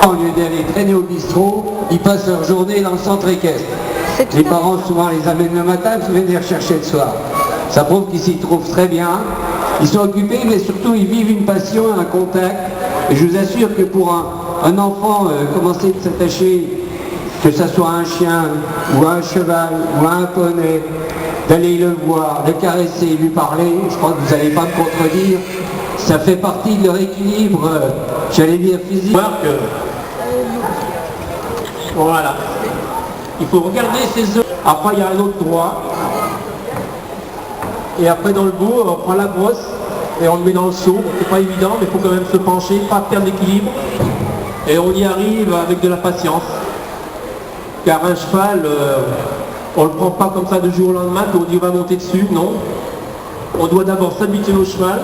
Au lieu d'aller traîner au bistrot, ils passent leur journée dans le centre équestre. Les parents souvent les amènent le matin, puis viennent les rechercher le soir. Ça prouve qu'ils s'y trouvent très bien. Ils sont occupés, mais surtout ils vivent une passion, un contact. Et je vous assure que pour un enfant, commencer de s'attacher, que ce soit un chien, ou un cheval, ou un poney, d'aller le voir, de caresser, lui parler, je crois que vous n'allez pas me contredire, ça fait partie de leur équilibre, j'allais dire physique. Voilà. Il faut regarder ses œufs. Après, il y a un autre droit. Et après, dans le bout, on prend la brosse et on le met dans le seau. C'est pas évident, mais il faut quand même se pencher, pas perdre d'équilibre. Et on y arrive avec de la patience. Car un cheval, on ne le prend pas comme ça de jour au lendemain, qu'on dit on va monter dessus, non. On doit d'abord s'habituer au cheval,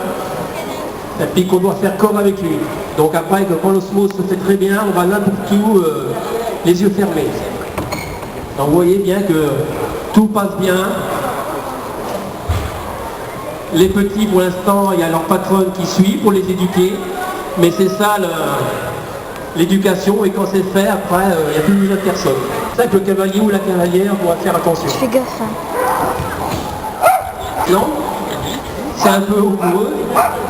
et puis qu'on doit faire comme avec lui. Donc après, quand l'osmose se fait très bien, on va n'importe où, les yeux fermés. Donc vous voyez bien que tout passe bien. Les petits, pour l'instant, il y a leur patronne qui suit pour les éduquer, mais c'est ça l'éducation, et quand c'est fait, après, il n'y a plus besoin de personne. C'est ça que le cavalier ou la cavalière doit faire attention. Je fais gaffe. Non? C'est un peu haut pour eux.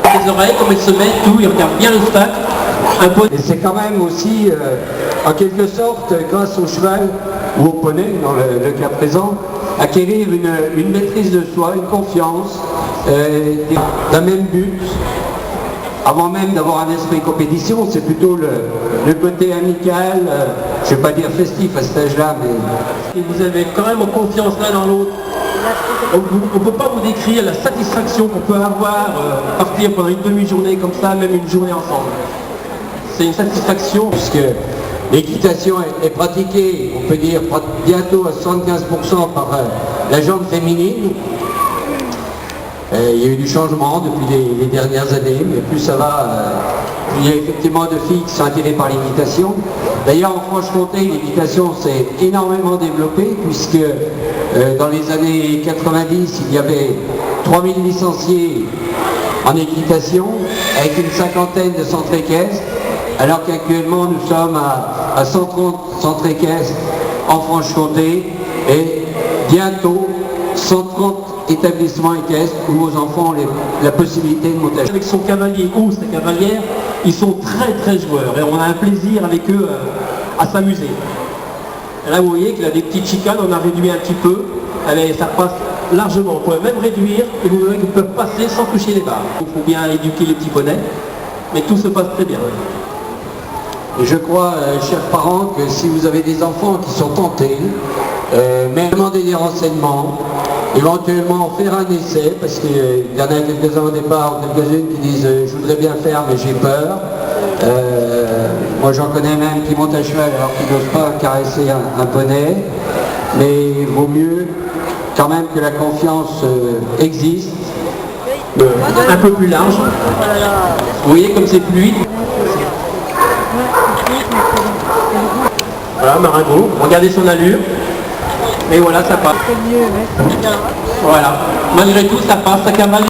Les oreilles, comme elles se mettent, tout, ils regardent bien le stack. Un peu. Et c'est quand même aussi, en quelque sorte, grâce au cheval ou au poney, dans le cas présent, acquérir une maîtrise de soi, une confiance, d'un même but. Avant même d'avoir un esprit compétition, c'est plutôt le côté amical, je ne vais pas dire festif à cet âge-là, mais... Et vous avez quand même confiance l'un dans l'autre. On ne peut pas vous décrire la satisfaction qu'on peut avoir, partir pendant une demi-journée comme ça, même une journée ensemble. C'est une satisfaction. Puisque l'équitation est pratiquée, on peut dire bientôt à 75% par la jambe féminine. Il y a eu du changement depuis les dernières années, mais plus ça va, plus il y a effectivement de filles qui sont attirées par l'équitation. D'ailleurs en Franche-Comté, l'équitation s'est énormément développée, puisque dans les années 90, il y avait 3000 licenciés en équitation, avec une cinquantaine de centres équestres, alors qu'actuellement nous sommes à 130 centres équestres en Franche-Comté, et bientôt 130 établissements équestres où vos enfants ont la possibilité de monter. Avec son cavalier ou sa cavalière, ils sont très très joueurs et on a un plaisir avec eux à s'amuser. Là vous voyez qu'il y a des petites chicanes, on a réduit un petit peu, allez, ça passe largement, on pourrait même réduire et vous verrez qu'ils peuvent passer sans toucher les barres. Il faut bien éduquer les petits poneys, mais tout se passe très bien. Et je crois, chers parents, que si vous avez des enfants qui sont tentés, même demander des renseignements, éventuellement faire un essai, parce qu'il y en a quelques-uns au départ, quelques-unes qui disent je voudrais bien faire mais j'ai peur. Moi j'en connais même qui montent à cheval alors qu'ils n'osent pas caresser un poney, mais il vaut mieux quand même que la confiance existe. Un peu plus large. Vous voyez comme c'est fluide. Voilà, Maringo, regardez son allure. Et voilà, ça passe. Voilà. Malgré tout, ça passe, ça cavale.